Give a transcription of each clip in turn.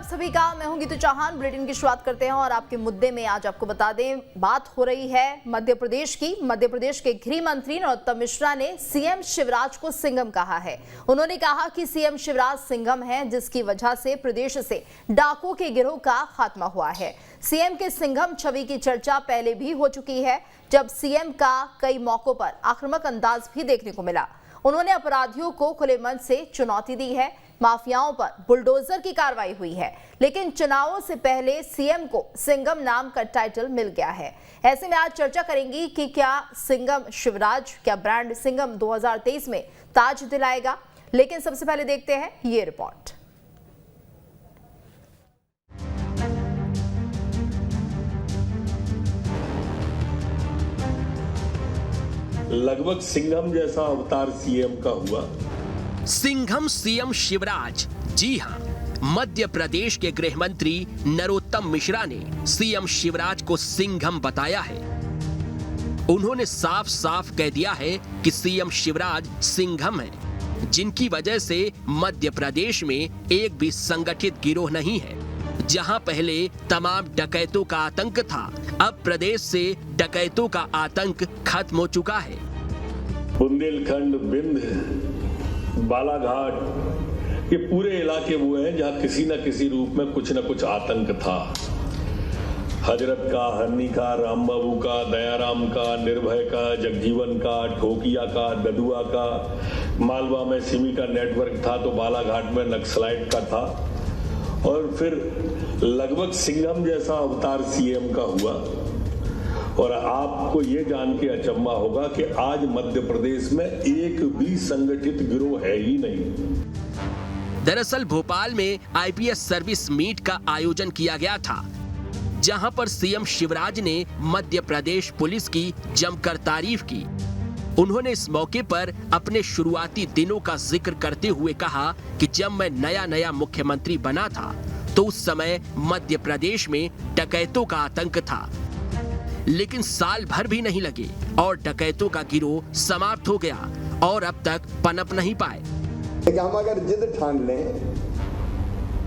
आप सभी का। मैं हूं गीतू चौहान। बुलेटिन की शुरुआत करते हैं और आपके मुद्दे में आज आपको बता दें, बात हो रही है मध्य प्रदेश की। मध्य प्रदेश के गृह मंत्री नरोत्तम मिश्रा ने सीएम शिवराज को सिंघम कहा है। उन्होंने कहा कि सीएम शिवराज सिंघम है, जिसकी वजह से प्रदेश से डाकुओं के गिरोह का खात्मा हुआ है। सीएम के सिंघम छवि की चर्चा पहले भी हो चुकी है, जब सीएम का कई मौकों पर आक्रामक अंदाज भी देखने को मिला। उन्होंने अपराधियों को खुले मन से चुनौती दी है। माफियाओं पर बुलडोजर की कार्रवाई हुई है, लेकिन चुनावों से पहले सीएम को सिंघम नाम का टाइटल मिल गया है। ऐसे में आज चर्चा करेंगी कि क्या सिंघम शिवराज, क्या ब्रांड सिंघम 2023 में ताज दिलाएगा। लेकिन सबसे पहले देखते हैं ये रिपोर्ट। लगभग सिंघम जैसा अवतार सीएम का हुआ। सिंघम सीएम शिवराज। जी हां, मध्य प्रदेश के गृह मंत्री नरोत्तम मिश्रा ने सीएम शिवराज को सिंघम बताया है। उन्होंने साफ साफ कह दिया है कि सीएम शिवराज सिंघम है, जिनकी वजह से मध्य प्रदेश में एक भी संगठित गिरोह नहीं है। जहां पहले तमाम डकैतों का आतंक था, अब प्रदेश से डकैतों का आतंक खत्म हो चुका है। बुंदेलखंड, बिंद, बालाघाट, ये पूरे इलाके वो हैं जहां किसी न किसी रूप में कुछ न कुछ आतंक था। हजरत का, हरनी का, राम बाबू का, दयाराम का, निर्भय का, जगजीवन का, ठोकिया का, ददुआ का, मालवा में सिमी का नेटवर्क था, तो बालाघाट में नक्सलाइट का था। और फिर लगभग सिंघम जैसा अवतार सीएम का हुआ। और आपको ये जान के अचंभा होगा कि आज मध्य प्रदेश में एक भी संगठित गिरोह है ही नहीं। दरअसल भोपाल में आईपीएस सर्विस मीट का आयोजन किया गया था, जहां पर सीएम शिवराज ने मध्य प्रदेश पुलिस की जमकर तारीफ की। उन्होंने इस मौके पर अपने शुरुआती दिनों का जिक्र करते हुए कहा कि जब मैं नया मुख्यमंत्री बना था तो उस समय मध्य प्रदेश में डकैतों का आतंक था, लेकिन साल भर भी नहीं लगे और डकैतों का गिरोह समाप्त हो गया और अब तक पनप नहीं पाए। हम अगर जिद ठान लें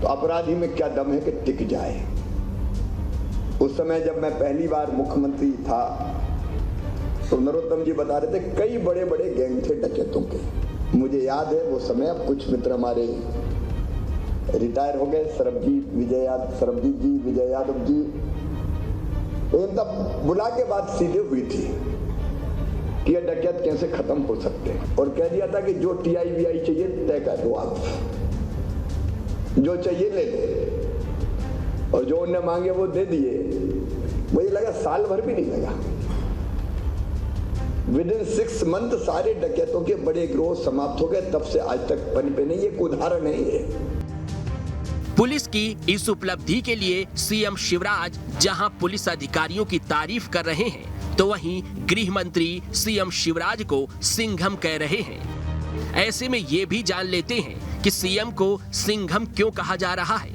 तो अपराधी में क्या दम है कि टिक जाए। उस समय जब मैं पहली बार मुख्यमंत्री था तो नरोत्तम जी बता रहे थे कई बड़े बड़े गैंग थे डकैतों के। मुझे याद है वो समय, अब कुछ मित्र हमारे रिटायर हो गए, सरबजीत जी, विजय यादव जी, तब बुला के बात सीधे हुई थी कि ये डकैत कैसे खत्म हो सकते हैं। और कह दिया था कि जो टीआई वीआई चाहिए तय कर दो, आप जो चाहिए ले लो। और जो उन्हें मांगे वो दे दिए। मुझे लगा साल भर भी नहीं लगा, विदिन 6 मंथ सारे डकैतों के बड़े गिरोह समाप्त हो गए। तब से आज तक पनपे नहीं। एक उदाहरण है ये। पुलिस की इस उपलब्धि के लिए सीएम शिवराज जहां पुलिस अधिकारियों की तारीफ कर रहे हैं, तो वहीं गृह मंत्री सीएम शिवराज को सिंघम कह रहे हैं। ऐसे में ये भी जान लेते हैं कि सीएम को सिंघम क्यों कहा जा रहा है।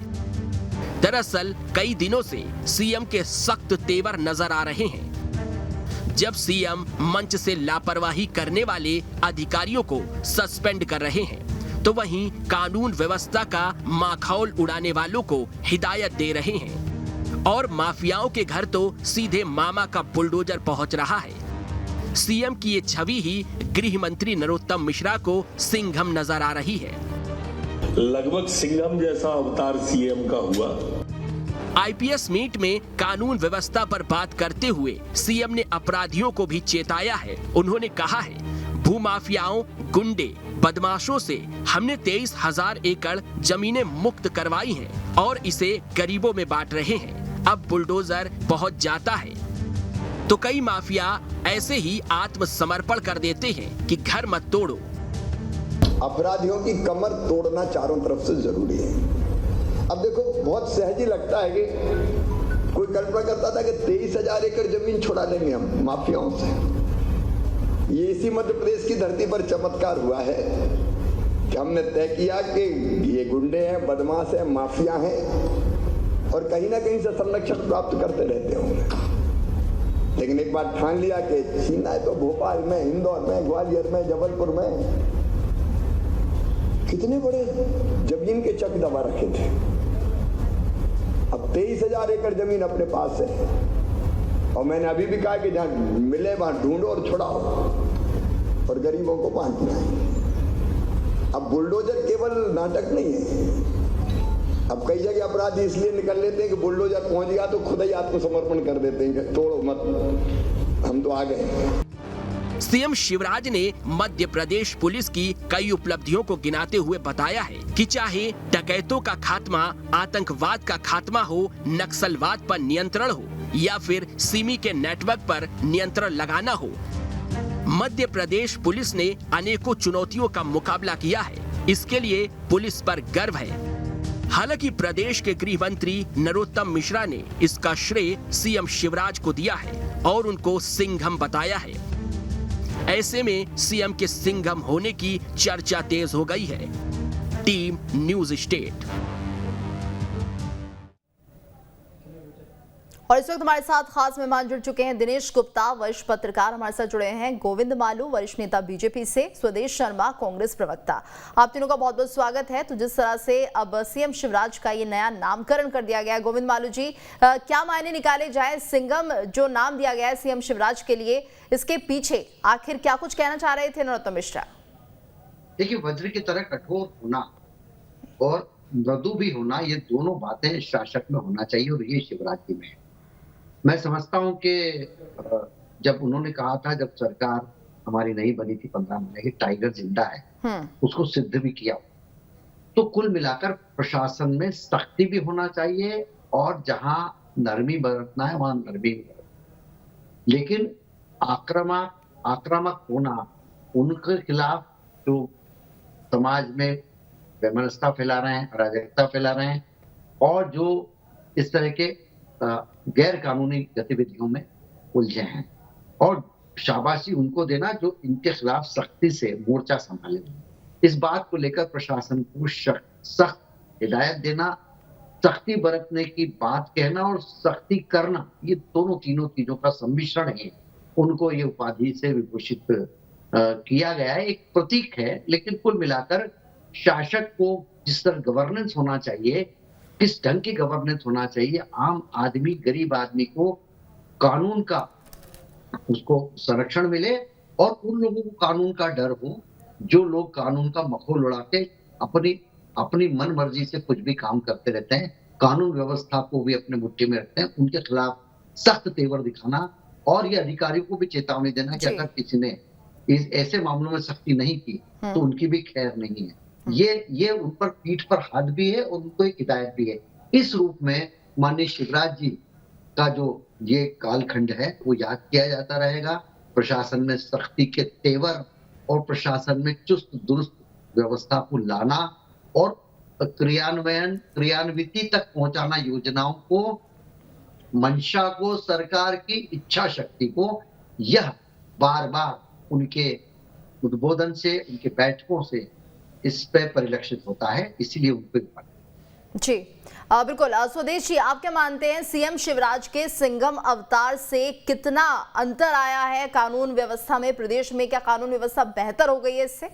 दरअसल कई दिनों से सीएम के सख्त तेवर नजर आ रहे हैं। जब सीएम मंच से लापरवाही करने वाले अधिकारियों को सस्पेंड कर रहे हैं, तो वहीं कानून व्यवस्था का माखौल उड़ाने वालों को हिदायत दे रहे हैं और माफियाओं के घर तो सीधे मामा का बुलडोजर पहुंच रहा है। सीएम की ये छवि ही गृह मंत्री नरोत्तम मिश्रा को सिंघम नजर आ रही है। लगभग सिंघम जैसा अवतार सीएम का हुआ। आईपीएस मीट में कानून व्यवस्था पर बात करते हुए सीएम ने अपराधियों को भी चेताया है। उन्होंने कहा है, भूमाफियाओं, गुंडे, बदमाशों से हमने 23,000 एकड़ जमीनें मुक्त करवाई हैं और इसे गरीबों में बांट रहे हैं। अब बुलडोजर पहुंच जाता है तो कई माफिया ऐसे ही आत्मसमर्पण कर देते हैं कि घर मत तोड़ो। अपराधियों की कमर तोड़ना चारों तरफ से जरूरी है। अब देखो, बहुत सहज ही लगता है कि कोई कल्पना करता था कि 23,000 एकड़ जमीन छुड़ा लेंगे हम माफियाओं से। ये इसी मध्य प्रदेश की धरती पर चमत्कार हुआ है कि हमने तय किया कि ये गुंडे हैं, बदमाश हैं, माफिया हैं और कहीं ना कहीं से संरक्षण प्राप्त करते रहते होंगे। लेकिन एक बार ठान लिया कि छीना है तो भोपाल में, इंदौर में, ग्वालियर में, जबलपुर में कितने बड़े जमीन के चक दबा रखे थे। अब 23,000 एकड़ जमीन अपने पास है और मैंने अभी भी कहा कि जहां मिले वहां ढूंढो और छुड़ाओ और गरीबों को बांटना है। अब बुलडोजर केवल नाटक नहीं है। अब कई जगह अपराधी इसलिए निकल लेते हैं कि बुलडोजर पहुंच गया तो खुद ही आत्मसमर्पण कर देते हैं कि तोड़ो मत, हम तो आ गए। सीएम शिवराज ने मध्य प्रदेश पुलिस की कई उपलब्धियों को गिनाते हुए बताया है कि चाहे डकैतों का खात्मा, आतंकवाद का खात्मा हो, नक्सलवाद पर नियंत्रण हो या फिर सिमी के नेटवर्क पर नियंत्रण लगाना हो, मध्य प्रदेश पुलिस ने अनेकों चुनौतियों का मुकाबला किया है। इसके लिए पुलिस पर गर्व है। हालांकि प्रदेश के गृह मंत्री नरोत्तम मिश्रा ने इसका श्रेय सीएम शिवराज को दिया है और उनको सिंघम बताया है। ऐसे में सीएम के सिंघम होने की चर्चा तेज हो गई है। Team news state. और इस वक्त हमारे साथ खास मेहमान जुड़ चुके हैं। दिनेश गुप्ता वरिष्ठ पत्रकार हमारे साथ जुड़े हैं, गोविंद मालू वरिष्ठ नेता बीजेपी से, स्वदेश शर्मा कांग्रेस प्रवक्ता। आप तीनों का बहुत बहुत स्वागत है। तो जिस तरह से अब सीएम शिवराज का ये नया नामकरण कर दिया गया है, गोविंद मालू जी, क्या मायने निकाले जाए? सिंघम जो नाम दिया गया है सीएम शिवराज के लिए, इसके पीछे आखिर क्या कुछ कहना चाह रहे थे नरोत्तम मिश्रा? देखिए, वज्र की तरह कठोर होना और मृदु भी होना, ये दोनों बातें शासक में होना चाहिए और ये शिवराज जी में है। मैं समझता हूं कि जब उन्होंने कहा था, जब सरकार हमारी नहीं बनी थी 15 महीने की, टाइगर जिंदा है, उसको सिद्ध भी किया। तो कुल मिलाकर प्रशासन में सख्ती भी होना चाहिए और जहां नरमी बरतना है वहां नरमी भी बरतना। लेकिन आक्रामक होना, उनके खिलाफ जो समाज में वैमनस्यता फैला रहे हैं, अराजकता फैला रहे हैं और जो इस तरह के गैर कानूनी गतिविधियों में उलझे हैं, और शाबाशी उनको देना जो इनके खिलाफ सख्ती से मोर्चा संभाले। इस बात को लेकर प्रशासन को सख्त हिदायत देना, सख्ती बरतने की बात कहना और सख्ती करना, ये तीनों चीजों का सम्मिश्रण है। उनको ये उपाधि से विभूषित किया गया है, एक प्रतीक है। लेकिन कुल मिलाकर शासक को जिस तरह गवर्नेंस होना चाहिए, किस ढंग की गवर्नेंस होना चाहिए, आम आदमी, गरीब आदमी को कानून का उसको संरक्षण मिले और उन लोगों को कानून का डर हो जो लोग कानून का मखौल उड़ा के अपनी मन मर्जी से कुछ भी काम करते रहते हैं, कानून व्यवस्था को भी अपने मुट्ठी में रखते हैं, उनके खिलाफ सख्त तेवर दिखाना और ये अधिकारियों को भी चेतावनी देना कि अगर किसी ने इस ऐसे मामलों में सख्ती नहीं की तो उनकी भी खैर नहीं है। ये उन पर पीठ पर हाथ भी है और उनको एक हिदायत भी है। इस रूप में माननीय शिवराज जी का जो ये कालखंड है वो याद किया जाता रहेगा। प्रशासन में सख्ती के तेवर और प्रशासन में चुस्त दुरुस्त व्यवस्था को लाना और क्रियान्विति तक पहुंचाना, योजनाओं को, मंशा को, सरकार की इच्छा शक्ति को, यह बार बार उनके उद्बोधन से, उनके बैठकों से इस पे परिलक्षित होता है। इसीलिए उनको जी बिल्कुल। स्वदेश जी, आप क्या मानते हैं, सीएम शिवराज के सिंघम अवतार से कितना अंतर आया है कानून व्यवस्था में? प्रदेश में क्या कानून व्यवस्था बेहतर हो गई है इससे?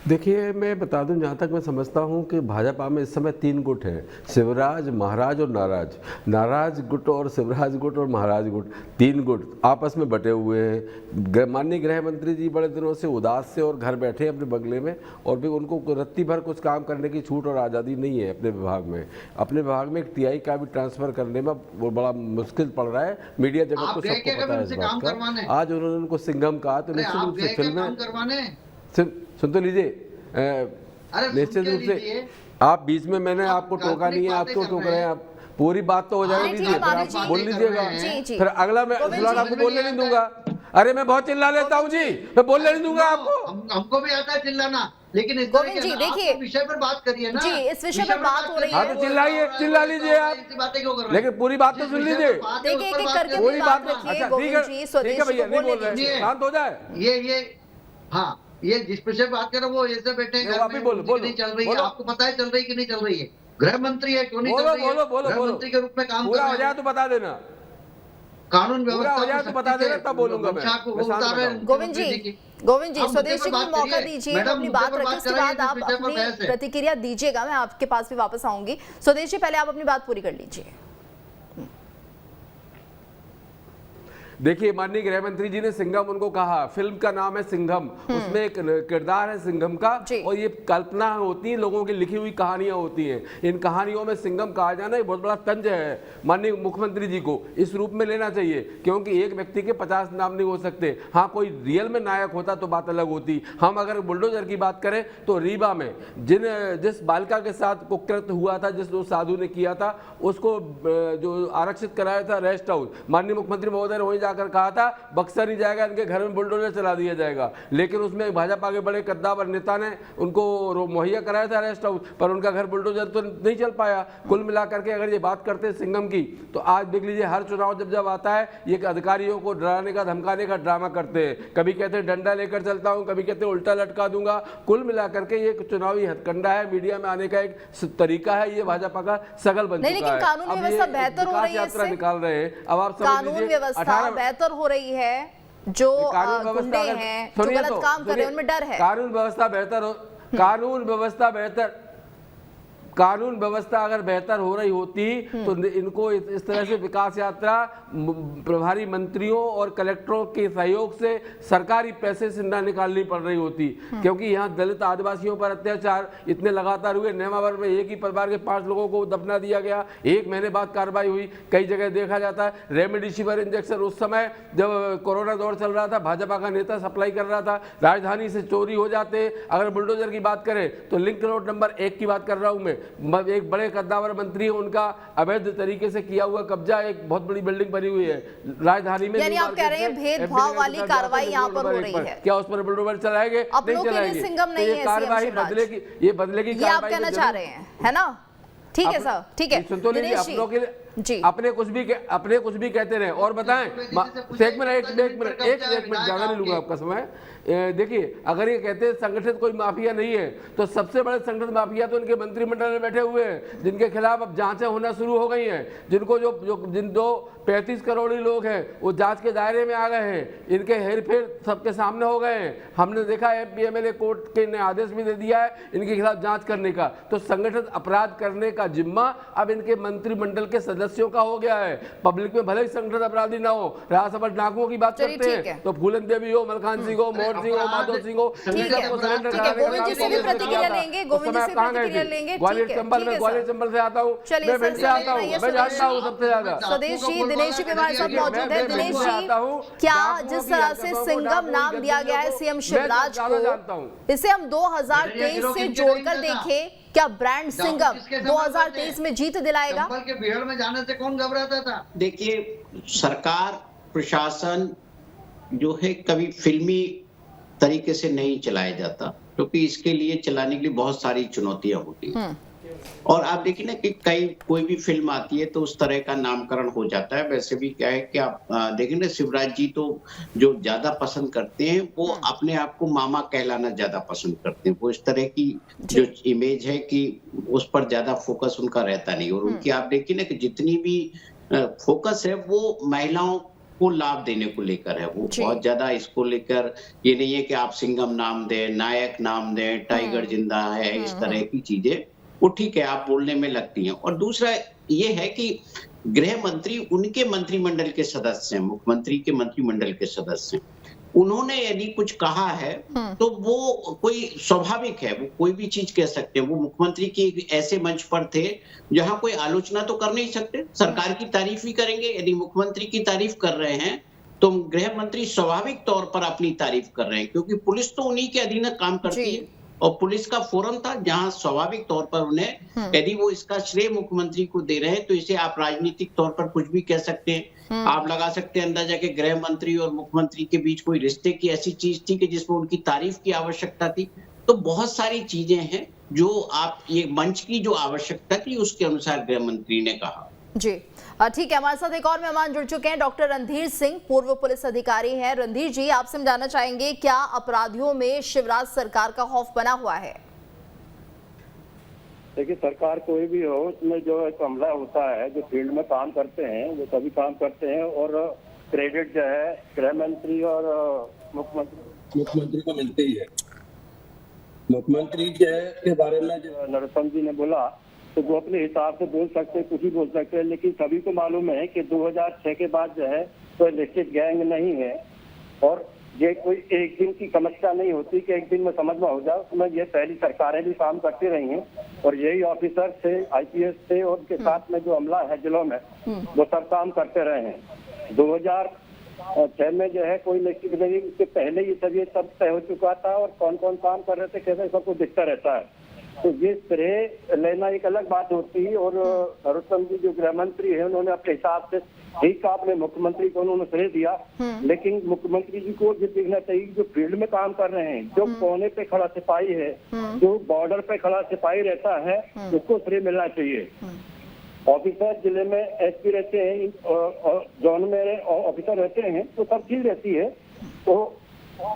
देखिए, मैं बता दूं, जहाँ तक मैं समझता हूँ कि भाजपा में इस समय 3 गुट हैं, शिवराज, महाराज और नाराज। नाराज गुट और शिवराज गुट और महाराज गुट, 3 गुट आपस में बटे हुए हैं। माननीय गृह मंत्री जी बड़े दिनों से उदास से और घर बैठे अपने बंगले में, और भी उनको रत्ती भर कुछ काम करने की छूट और आज़ादी नहीं है अपने विभाग में। अपने विभाग में एक TI का भी ट्रांसफ़र करने में वो बड़ा मुश्किल पड़ रहा है। मीडिया जगत को सबको पता है इस बात का। आज उन्होंने उनको सिंघम कहा तो निश्चित रूप से फिल्में सुन तो लीजिए, निश्चित रूप से आप बीच में, मैंने आपको टोका नहीं है, आपको टोक रहे हैं आप। पूरी बात तो हो जाने दीजिए, फिर आप बोल लीजिएगा, फिर अगला मैं आपको बोलने नहीं दूंगा। अरे मैं बहुत चिल्ला लेता हूँ जी, मैं बोलने नहीं दूंगा आपको। हमको भी आता है चिल्लाना, लेकिन गोविंद जी देखिए, विषय पर बात करिए ना जी, इस विषय पर बात हो रही है। हाँ तो चिल्लाइए, चिल्ला लीजिए आप, लेकिन पूरी बात तो सुन लीजिए। देखिए एक एक करके पूरी बात रखिए गोविंद जी, स्वदेश को भैया नहीं बोल रहे, शांत हो जाए। ये हाँ, ये जिस विषय बात कर रहे हो वो ऐसे बैठे हैं, नहीं चल रही है, आपको पता है चल रही कि नहीं चल रही है? गृह मंत्री है, क्यों नहीं चल रही है? गृह मंत्री के रूप में काम कर रहे हैं तो बता देना। कानून पूरा व्यवस्था हो जाए तो बता देना, तब बोलूंगा मैं शांत बताऊं। गोविंद जी स्वदेश जी को मौका दीजिए, अपनी बात रखें, उसके बाद आप अपनी प्रतिक्रिया दीजिएगा। मैं आपके पास भी वापस आऊंगी। स्वदेश जी, पहले आप अपनी बात पूरी कर लीजिए। देखिए, माननीय गृह मंत्री जी ने सिंघम उनको कहा, फिल्म का नाम है सिंघम, उसमें एक किरदार है सिंघम का, और ये कल्पना होती है, लोगों की लिखी हुई कहानियां होती हैं। इन कहानियों में सिंघम कहा जाना एक बहुत बड़ा तंज है। माननीय मुख्यमंत्री जी को इस रूप में लेना चाहिए, क्योंकि एक व्यक्ति के 50 नाम नहीं हो सकते। हाँ, कोई रियल में नायक होता तो बात अलग होती। हम अगर बुलडोजर की बात करें तो रीवा में जिस बालिका के साथ कुकृत्य हुआ था, जिस साधु ने किया था, उसको जो आरक्षित कराया था रेस्ट हाउस, माननीय मुख्यमंत्री महोदय ने वहीं जाकर कहा था बक्सर नहीं जाएगा, इनके घर में बुलडोजर चला दिया जाएगा। लेकिन उसमें भाजपा के बड़े कद्दावर नेता ने उनको मुहैया कराया था रेस्ट हाउस, पर उनका घर बुलडोजर तो नहीं चल पाया। कुल मिलाकर के अगर ये बात करते हैं सिंघम की, तो आज देख लीजिए, हर चुनाव जब आता है ये अधिकारियों को डराने का धमकाने का ड्रामा करते हैं। कभी कहते हैं डंडा लेकर चलता हूं, कभी कहते हैं उल्टा लटका दूंगा। कुल मिलाकर के ये चुनावी हथकंडा है, मीडिया में आने का एक तरीका है, ये भाजपा का सगल बन चुका है। कानून व्यवस्था बेहतर हो रही है, यात्रा निकाल रहे हैं। अब आप कानून व्यवस्था बेहतर हो रही है, जो गुंडे हैं, जो गलत काम कर रहे हैं, उनमें डर है। कानून व्यवस्था अगर बेहतर हो रही होती तो इनको इस तरह से विकास यात्रा प्रभारी मंत्रियों और कलेक्टरों के सहयोग से सरकारी पैसे से न निकालनी पड़ रही होती, क्योंकि यहाँ दलित आदिवासियों पर अत्याचार इतने लगातार हुए। नेमावर में एक ही परिवार के 5 लोगों को दफना दिया गया, 1 महीने बाद कार्रवाई हुई। कई जगह देखा जाता है रेमडेसिविर इंजेक्शन उस समय जब कोरोना दौर चल रहा था, भाजपा का नेता सप्लाई कर रहा था, राजधानी से चोरी हो जाते। अगर बुलडोजर की बात करें तो लिंक रोड नंबर 1 की बात कर रहा हूं मैं, एक बड़े कद्दावर मंत्री है, उनका अवैध तरीके से किया हुआ कब्जा, एक बहुत बड़ी बिल्डिंग बनी हुई है राजधानी में। यानी आप कह रहे हैं भेदभाव वाली कार्रवाई यहाँ पर हो रही है। क्या उस पर बुलडोजर चलाएंगे? नहीं चलाएंगे। सिंघम नहीं है, कार्रवाई बदलेगी, ये बदलेगी कार्रवाई, आप कहना चाह रहे हैं, है ना? ठीक है सर, ठीक है। सुन तो लीजिए, अपनों के लिए अपने कुछ भी कहते रहे। और बताएं, एक मिनट ज्यादा नहीं लूंगा आपका समय। देखिए, अगर ये कहते हैं संगठित कोई माफिया नहीं है, तो सबसे बड़े संगठित माफिया तो इनके मंत्रिमंडल में बैठे हुए हैं, जिनके खिलाफ अब जांचें होना शुरू हो गई हैं, जिनको जिन 35 करोड़ी लोग हैं वो जांच के दायरे में आ गए हैं, इनके हेरफेर सबके सामने हो गए हैं। हमने देखा एमपी एमएलए कोर्ट के ने आदेश भी दे दिया है इनके खिलाफ जांच करने का। तो संगठित अपराध करने का जिम्मा अब इनके मंत्रिमंडल के सदस्यों का हो गया है। पब्लिक में भले ही संगठित अपराधी ना हो, राज्यसभा डाकुओं की बात करते हैं तो फूलन देवी हो, मलखान सिंह हो, मोहन सिंह हो, माधव सिंह हो, गोविंद जी से भी प्रतिक्रिया लेंगे, ग्वालियर चंबल से आता हूँ, मैं भिंड से आता हूँ, मैं जानता हूँ सबसे ज्यादा। स्वदेश जी, दिनेश जी भी हमारे साथ मौजूद है। दिनेश जी, क्या जिस तरह से सिंघम नाम दिया गया है सीएम शिवराज को, इसे हम 2023 से जोड़कर देखें, क्या ब्रांड सिंघम 2023 में जीत दिलाएगा? के भीड़ में जाने से कौन घबराता था? देखिए, सरकार प्रशासन जो है कभी फिल्मी तरीके से नहीं चलाया जाता, क्योंकि इसके लिए चलाने के लिए बहुत सारी चुनौतियां होती हैं। और आप देखिए ना कि कोई भी फिल्म आती है तो उस तरह का नामकरण हो जाता है। वैसे भी क्या है कि आप देखें ना, शिवराज जी तो जो ज्यादा पसंद करते हैं वो अपने आप को मामा कहलाना ज्यादा पसंद करते हैं। वो इस तरह की जो इमेज है कि उस पर ज्यादा फोकस उनका रहता नहीं। और उनकी आप देखिए ना कि जितनी भी फोकस है वो महिलाओं को लाभ देने को लेकर है। वो बहुत ज्यादा इसको लेकर ये नहीं है कि आप सिंघम नाम दें, नायक नाम दें, टाइगर जिंदा है, इस तरह की चीजें वो ठीक है आप बोलने में लगती हैं। और दूसरा ये है कि गृह मंत्री उनके मंत्रिमंडल के सदस्य हैं, मुख्यमंत्री के मंत्रिमंडल के सदस्य हैं। उन्होंने यदि कुछ कहा है तो वो कोई स्वाभाविक है, वो कोई भी चीज कह सकते हैं। वो मुख्यमंत्री की ऐसे मंच पर थे जहां कोई आलोचना तो कर नहीं सकते, सरकार की तारीफ ही करेंगे। यदि मुख्यमंत्री की तारीफ कर रहे हैं तो गृह मंत्री स्वाभाविक तौर पर अपनी तारीफ कर रहे हैं, क्योंकि पुलिस तो उन्हीं के अधीन काम करती है और पुलिस का फोरम था जहां स्वाभाविक तौर पर उन्हें, यदि वो इसका श्रेय मुख्यमंत्री को दे रहे हैं तो इसे आप राजनीतिक तौर पर कुछ भी कह सकते हैं। आप लगा सकते हैं अंदाजा कि गृह मंत्री और मुख्यमंत्री के बीच कोई रिश्ते की ऐसी चीज थी कि जिसमें उनकी तारीफ की आवश्यकता थी। तो बहुत सारी चीजें हैं जो आप ये मंच की जो आवश्यकता थी उसके अनुसार गृह मंत्री ने कहा। जी ठीक है, हमारे साथ एक और मेहमान जुड़ चुके हैं, डॉक्टर रणधीर सिंह, पूर्व पुलिस अधिकारी हैं। रणधीर जी, आपसे हम जानना चाहेंगे, क्या अपराधियों में शिवराज सरकार का खौफ बना हुआ है? देखिए सरकार कोई भी हो, उसमें जो एक अमला होता है, जो फील्ड में काम करते हैं वो सभी काम करते हैं, और क्रेडिट जो है गृह मंत्री और मुख्यमंत्री को मिलते ही है। मुख्यमंत्री के बारे में जो नरोत्तम जी ने बोला, तो वो अपने हिसाब से बोल सकते हैं, कुछ ही बोल सकते हैं, लेकिन सभी को मालूम है कि 2006 के बाद जो है कोई निश्चित गैंग नहीं है, और ये कोई एक दिन की समस्या नहीं होती कि एक दिन में समझ में हो जाए। उसमें ये पहली सरकारें भी काम करती रही हैं, और यही ऑफिसर थे, IPS थे, और उनके साथ में जो अमला है जिलों में, वो सब काम करते रहे हैं। 2006 में जो है कोई निश्चित नहीं, उससे पहले ये सब तय हो चुका था, और कौन कौन काम कर रहे थे कैसे सबको दिखता रहता है। तो ये श्रेय लेना एक अलग बात होती है, और नरोत्तम जी जो गृह मंत्री है, उन्होंने अपने हिसाब से ठीक आपने मुख्यमंत्री को उन्होंने श्रेय दिया, लेकिन मुख्यमंत्री जी को ये देखना चाहिए जो फील्ड में काम कर रहे हैं, जो कोने पे खड़ा सिपाही है, जो बॉर्डर पे खड़ा सिपाही रहता है, उसको श्रेय मिलना चाहिए। ऑफिसर जिले में SP रहते हैं, जोन में ऑफिसर रहते हैं, तो सब चीज रहती है। तो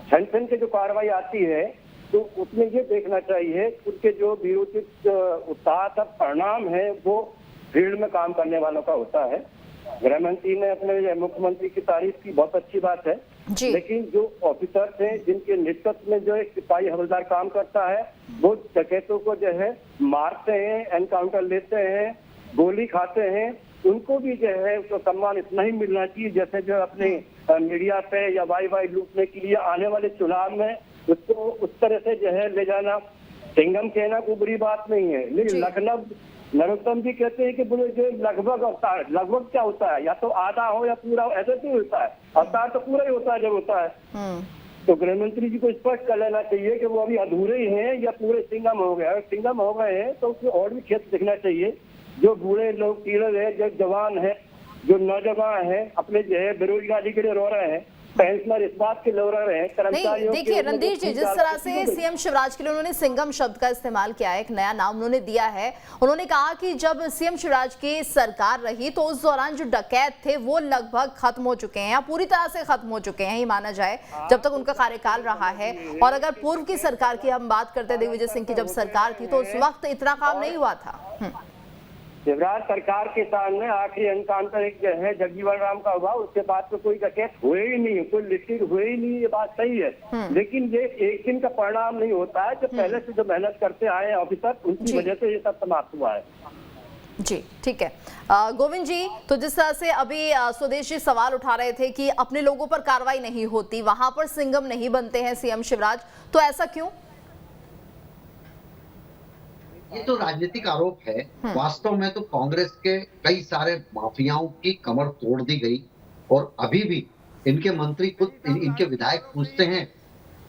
छन के जो कार्रवाई आती है, तो उसमें ये देखना चाहिए उनके जो वीरोचित उत्साह परिणाम है वो फील्ड में काम करने वालों का होता है। गृह मंत्री ने अपने मुख्यमंत्री की तारीफ की, बहुत अच्छी बात है, लेकिन जो ऑफिसर थे जिनके नेतृत्व में जो एक सिपाही हवलदार काम करता है, वो डकैतों को जो है मारते हैं, एनकाउंटर लेते हैं, गोली खाते हैं, उनको भी जो है उसको सम्मान इतना ही मिलना चाहिए जैसे जो अपने मीडिया पे या वाई लूटने के लिए आने वाले चुनाव में उसको उस तरह से जो है ले जाना। सिंघम कहना कोई बुरी बात नहीं है, लेकिन लखनऊ नरोत्तम जी कहते हैं कि जो लगभग अवतार, लगभग क्या होता है, या तो आधा हो या पूरा हो, ऐसा क्यों होता है? अवतार तो पूरा ही होता है जब होता है। तो गृह मंत्री जी को स्पष्ट कर लेना चाहिए कि वो अभी अधूरे ही हैं या पूरे सिंघम हो गए। अगर सिंघम हो गए हैं तो उसमें और भी क्षेत्र दिखना चाहिए, जो बूढ़े लोग कीड़े है, जो जवान है, जो नौजवान है, अपने जो है बेरोजगारी के लिए रो रहे हैं, पेंशनर इस बात के रो रहे हैं, कर्मचारियों। देखिए रणधीर जी, जिस तरह से CM शिवराज के लिए उन्होंने सिंघम शब्द का इस्तेमाल किया है, एक नया नाम उन्होंने दिया है। उन्होंने कहा कि जब CM शिवराज की सरकार रही तो उस दौरान जो डकैत थे वो लगभग खत्म हो चुके हैं, या पूरी तरह से खत्म हो चुके हैं ही माना जाए, जब तक उनका कार्यकाल रहा है। और अगर पूर्व की सरकार की हम बात करते हैं, दिग्विजय सिंह की जब सरकार थी, तो उस वक्त इतना काम नहीं हुआ था। शिवराज सरकार के सामने आखिरी एनकाउंटर एक जो है जगजीवन राम का हुआ, उसके बाद तो कोई डकैत हुए ही नहीं, कोई लिस्टेड हुए ही नहीं, ये बात सही है। लेकिन ये एक दिन का परिणाम नहीं होता है, जो पहले से जो मेहनत करते आए ऑफिसर, उनकी वजह से ये सब समाप्त हुआ है। जी ठीक है। गोविंद जी, तो जिस तरह से अभी स्वदेश जी सवाल उठा रहे थे कि अपने लोगों पर कार्रवाई नहीं होती, वहां पर सिंघम नहीं बनते हैं CM शिवराज, तो ऐसा क्यों? ये तो राजनीतिक आरोप है। वास्तव में तो कांग्रेस के कई सारे माफियाओं की कमर तोड़ दी गई, और अभी भी इनके मंत्री खुद इनके विधायक पूछते हैं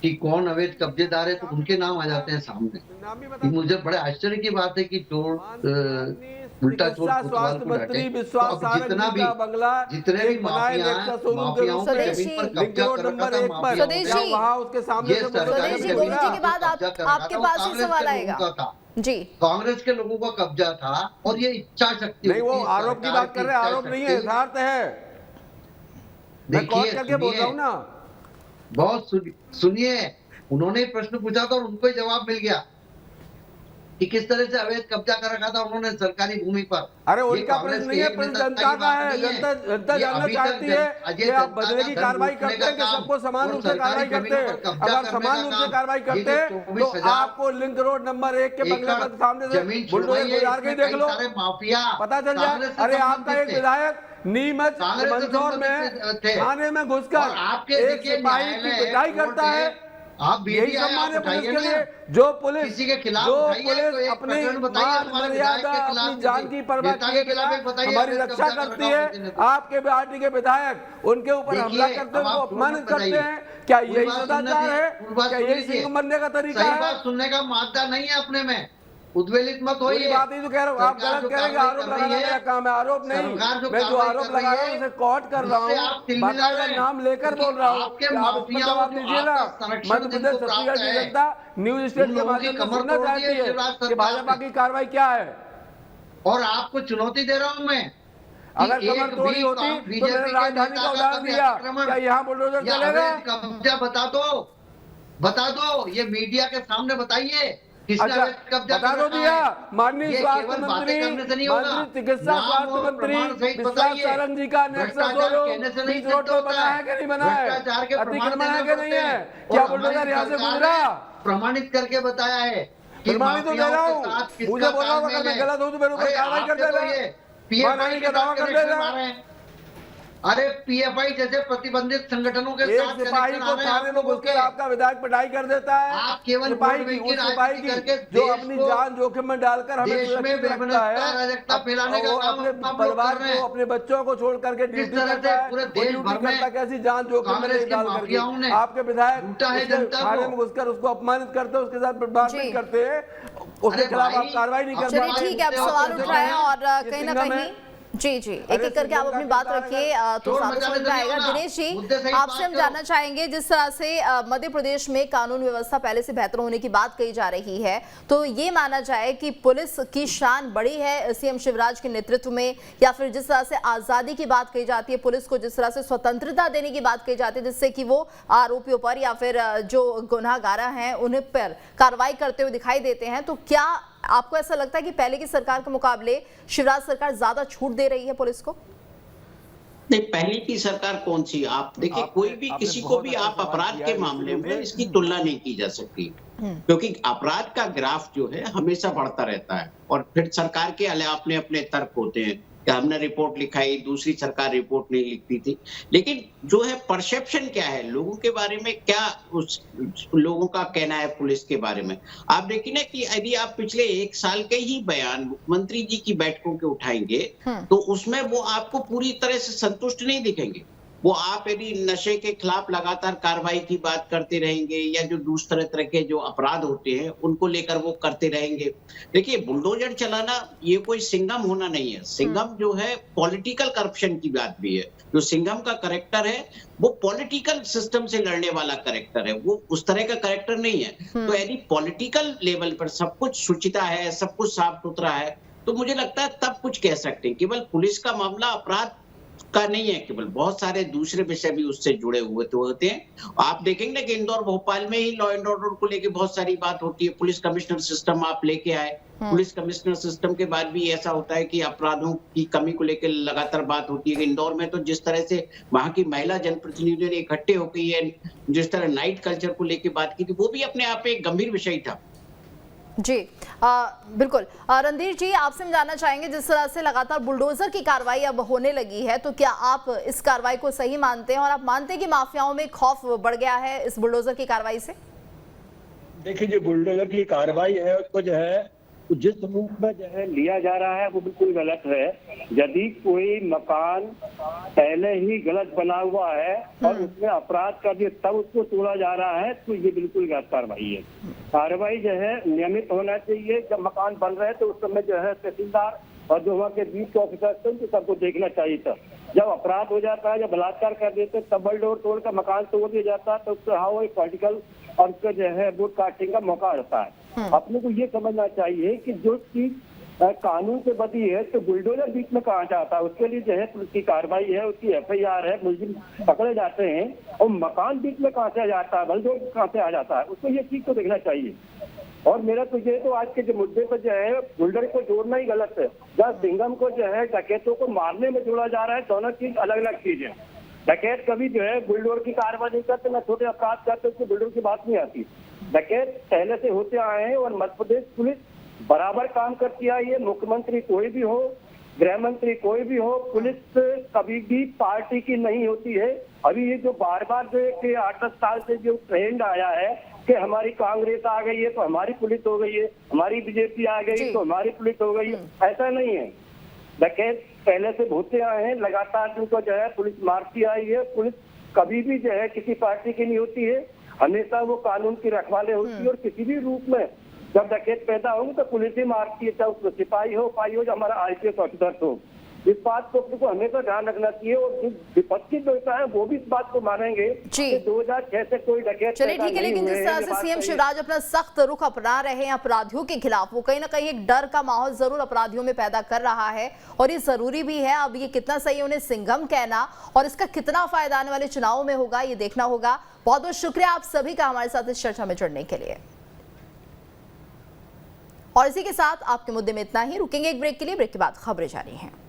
कि कौन अवैध कब्जेदार है, तो उनके नाम आ जाते हैं सामने। मुझे बड़े आश्चर्य की बात है कि उल्टा चोर स्वास्थ्य मंत्री विश्वास जितना भी जितने भी माफियाओं की जमीन पर कब्जा कर रखा था, आपके पास ही सवाल आएगा जी। कांग्रेस के लोगों का कब्जा था, और ये इच्छा शक्ति नहीं, वो आरोप की बात कर रहे हैं, आरोप नहीं है, यथार्थ है। मैं कॉल करके बोल रहा हूँ ना। बहुत सुनिए, उन्होंने प्रश्न पूछा था और उनको ही जवाब मिल गया कि किस तरह से अवैध कब्जा कर रखा था उन्होंने सरकारी भूमि पर। अरे उनका प्रश्न नहीं है, प्रश्न जनता का है। जनता जानना चाहती है कि आप बदले की कार्रवाई करते हैं कि सबको समान रूप से कार्रवाई करते हैं। अगर समान रूप से कार्रवाई करते हैं तो आपको लिंक रोड नंबर 1 के बंगले पर सामने से बुलडोजर गुजार के देख लो, पता चल जाए। अरे आपका एक विधायक नीमच मंदसौर में थाने में घुसकर एक सिपाही की पिटाई करता है, आप यही सम्मान है पुलिस के लिए। जो पुलिस किसी के खिलाफ अपनी मर्यादा, अपनी जान की परवाह किए बिना हमारी रक्षा करती है, आपके पार्टी के विधायक उनके ऊपर हमला करते हैं, उनको अपमानित करते हैं, क्या यही सदाचार है? क्या यही सिंघम बनने का तरीका है? बात सुनने का मादा नहीं है अपने में, उद्वेलित मत होइए। बात ही तो कह रहा हूँ, आप गलत कह रहे हैं। आरोप लगाना मेरा काम है, आरोप नहीं। मैं जो आरोप लगा रहा हूँ उसे कोर्ट कर रहा हूँ, बाकायदा नाम लेकर बोल रहा हूँ। आप इसमें जवाब दीजिए ना। मध्य प्रदेश छत्तीसगढ़ की जनता न्यूज स्टेट के माध्यम से सुनना चाहती है कि भाजपा की कार्रवाई क्या है, और आपको चुनौती दे रहा हूँ मैं। अगर कमर तोड़ी होती तो मैंने राजधानी का उदाहरण दिया, क्या यहाँ बुलडोजर चलेगा? कब्जा बता दो, ये मीडिया के सामने बताइए किसने अच्छा, कब्जा बता कर दो रखा भैया, है? माननीय ये स्वास्थ्य केवल मंत्री, बातें करने से नहीं होगा। मंत्री चिकित्सा नाम स्वास्थ्य और मंत्री प्रमाण सहित विश्वास बताइए। सारंग जी का नेक्सस भ्रष्टाचार दोनों कहने से नहीं बीच रोड सिद्ध पर होता बना है कि नहीं बना है, भ्रष्टाचार के प्रमाण अतिक्रमण है देना कि नहीं पड़ते है, हैं। क्या और बुलडोजर हमारी यहाँ से सरकार गुजरा? ने प्रमाणित करके बताया है कि प्रमाणित तो दे माफियाओं रहा के हूँ, साथ किसका मुझे बोल रहा हूँ तालमेल अगर मैं है। गलत हूँ तो मेरे ऊपर अरे कार्रवाई कर आपसे तो देना, ये मानहानि PFI का के दावा साथ कर कनेक्शन देना। आ रहे हैं। अरे PFI जैसे प्रतिबंधित संगठनों के एक साथ सिपाही कनेक्शन को आ रहे हैं थाने आप में लोगों घुसकर के। आपका विधायक पिटाई कर देता है, आप केवल सिपाही वोट की, बैंक की उस सिपाही राजनीति की करके जो देश अपनी को, जान जोखिम में डालकर हमें देश में सुरक्षित रखता वैमनस्यता, है, अराजकता फैलाने का वो काम अपने आप लोग परिवार कर रहे को, हैं। अपने बच्चों को छोड़ करके किस ड्यूटी तरह करता से है, पूरे वो देश ड्यूटी भर में करता कैसी जान जोखिम में कांग्रेस नहीं के डाल माफियाओं करके, ने आपके विधायक लूटा है उसके जनता थाने को। में घुसकर उसको अपमानित करते, उसके साथ मारपीट जी। करते, उसके अरे खिलाफ आप भाई, कार्रवाई नहीं कर चलिए पाते। ठीक है, अब सवाल उठ रहा है और कहीं ना कहीं जी एक एक करके आप अपनी बात रखिए तो सारा समझ में आएगा। दिनेश जी, आपसे हम जानना चाहेंगे, जिस तरह से मध्य प्रदेश में कानून व्यवस्था पहले से बेहतर होने की बात कही जा रही है, तो ये माना जाए कि पुलिस की शान बढ़ी है सीएम शिवराज के नेतृत्व में, या फिर जिस तरह से आजादी की बात कही जाती है, पुलिस को जिस तरह से स्वतंत्रता देने की बात कही जाती है जिससे कि वो आरोपियों पर या फिर जो गुनाहगार हैं उन्हें पर कार्रवाई करते हुए दिखाई देते हैं, तो क्या आपको ऐसा लगता है कि पहले की सरकार के मुकाबले शिवराज सरकार ज्यादा छूट दे रही है पुलिस को? नहीं, पहले की सरकार कौन सी, आप देखिए कोई भी किसी को भी आप अपराध के मामले में इसकी तुलना नहीं की जा सकती, क्योंकि अपराध का ग्राफ जो है हमेशा बढ़ता रहता है और फिर सरकार के अपने अपने तर्क होते हैं कि हमने रिपोर्ट लिखाई, दूसरी सरकार रिपोर्ट नहीं लिखती थी। लेकिन जो है परसेप्शन क्या है लोगों के बारे में, क्या उस लोगों का कहना है पुलिस के बारे में। आप देखिए ना कि यदि आप पिछले 1 साल के ही बयान मुख्यमंत्री जी की बैठकों के उठाएंगे तो उसमें वो आपको पूरी तरह से संतुष्ट नहीं दिखेंगे। वो आप यदि नशे के खिलाफ लगातार कार्रवाई की बात करते रहेंगे या जो दूसरे तरह के जो अपराध होते हैं उनको लेकर वो करते रहेंगे। देखिए, बुलडोजर चलाना ये कोई सिंघम होना नहीं है। सिंघम जो है पॉलिटिकल करप्शन की बात भी है। जो सिंघम का कैरेक्टर है वो पॉलिटिकल सिस्टम से लड़ने वाला कैरेक्टर है, वो उस तरह का कैरेक्टर नहीं है। तो यदि पॉलिटिकल लेवल पर सब कुछ शुचिता है, सब कुछ साफ सुथरा है, तो मुझे लगता है तब कुछ कह सकते हैं। केवल पुलिस का मामला अपराध का नहीं है, केवल बहुत सारे दूसरे विषय भी उससे जुड़े हुए तो होते हैं। आप देखेंगे कि इंदौर भोपाल में ही लॉ एंड ऑर्डर को लेके बहुत सारी बात होती है। पुलिस कमिश्नर सिस्टम आप लेके आए, पुलिस कमिश्नर सिस्टम के बाद भी ऐसा होता है कि अपराधों की कमी को लेकर लगातार बात होती है। इंदौर में तो जिस तरह से वहां की महिला जनप्रतिनिधियों ने इकट्ठे होकर जिस तरह नाइट कल्चर को लेकर बात की थी, वो भी अपने आप में एक गंभीर विषय था। जी बिल्कुल। रणधीर जी, आपसे हम जानना चाहेंगे, जिस तरह से लगातार बुलडोजर की कार्रवाई अब होने लगी है, तो क्या आप इस कार्रवाई को सही मानते हैं और आप मानते हैं कि माफियाओं में खौफ बढ़ गया है इस बुलडोजर की कार्रवाई से? देखिए, जो बुलडोजर की कार्रवाई है उसको जो है जिस रूप में जो है लिया जा रहा है वो बिल्कुल गलत है। यदि कोई मकान पहले ही गलत बना हुआ है और उसमें अपराध कर दिया तब उसको तोड़ा जा रहा है, तो ये बिल्कुल गलत कार्रवाई है। कार्रवाई जो है नियमित होना चाहिए। जब मकान बन रहे तो उस समय जो है तहसीलदार और जो वहाँ के बीच के ऑफिसर थे उनको सबको देखना चाहिए था। जब अपराध हो जाता है, जब बलात्कार कर देते तब बलडोर तोड़कर मकान तोड़ दिया जाता है, तो उससे हाँ एक पॉलिटिकल और उसका जो है वोट काटने का मौका होता है। अपने को ये समझना चाहिए कि जो चीज कानून से बदी है तो बुलडोजर बीच में कहाँ जाता है, उसके लिए जो है पुलिस की कार्रवाई है, उसकी FIR है, मुलजिम पकड़े जाते हैं, और मकान बीच में कहाँ से आ जाता है, बलडोर कहाँ से आ जाता है, उसको ये चीज को देखना चाहिए। और मेरा तो ये तो आज के जो मुद्दे पर जो है बुलडोजर को जोड़ना ही गलत है। जहाँ सिंघम को जो है डकैतों को मारने में जोड़ा जा रहा है, दोनों चीज अलग अलग चीज है। डकैत कभी जो है बुलडोजर की कार्रवाई नहीं करते, ना छोटे अपराध करते, उसको बुलडोजर की बात नहीं आती। डकैत पहले से होते आए हैं और मध्य प्रदेश पुलिस बराबर काम करती आई है। मुख्यमंत्री कोई भी हो, गृह मंत्री कोई भी हो, पुलिस कभी भी पार्टी की नहीं होती है। अभी ये जो बार बार जो 8-10 साल से जो ट्रेंड आया है कि हमारी कांग्रेस आ गई है तो हमारी पुलिस हो गई है, हमारी बीजेपी आ गई तो हमारी पुलिस हो गई है, ऐसा नहीं है। डकैत पहले से होते आए हैं, लगातार उनको जो है पुलिस मारती आई है। पुलिस कभी भी जो है किसी पार्टी की नहीं होती है, हमेशा वो कानून की रखवाले होती है। और किसी भी रूप में जब डकैत पैदा होंगे तो पुलिस ही मारती है, चाहे उसमें सिपाही हो, पाई हो, या हमारा IPS ऑफिसर हो। इस बात को हमेशा ध्यान रखना चाहिए और जो विपक्षी नेता है वो भी इस बात को मानेंगे कि 2006 से कोई डकैत। चलिए ठीक है, लेकिन जिस तरह से सीएम शिवराज अपना सख्त रुख अपना रहे हैं अपराधियों के खिलाफ, वो कहीं ना कहीं एक डर का माहौल जरूर अपराधियों में पैदा कर रहा है और ये जरूरी भी है। अब ये कितना सही है उन्हें सिंघम कहना और इसका कितना फायदा आने वाले चुनाव में होगा, ये देखना होगा। बहुत बहुत शुक्रिया आप सभी का हमारे साथ इस चर्चा में जुड़ने के लिए। और इसी के साथ आपके मुद्दे में इतना ही। रुकेंगे एक ब्रेक के लिए, ब्रेक के बाद खबरें जारी हैं।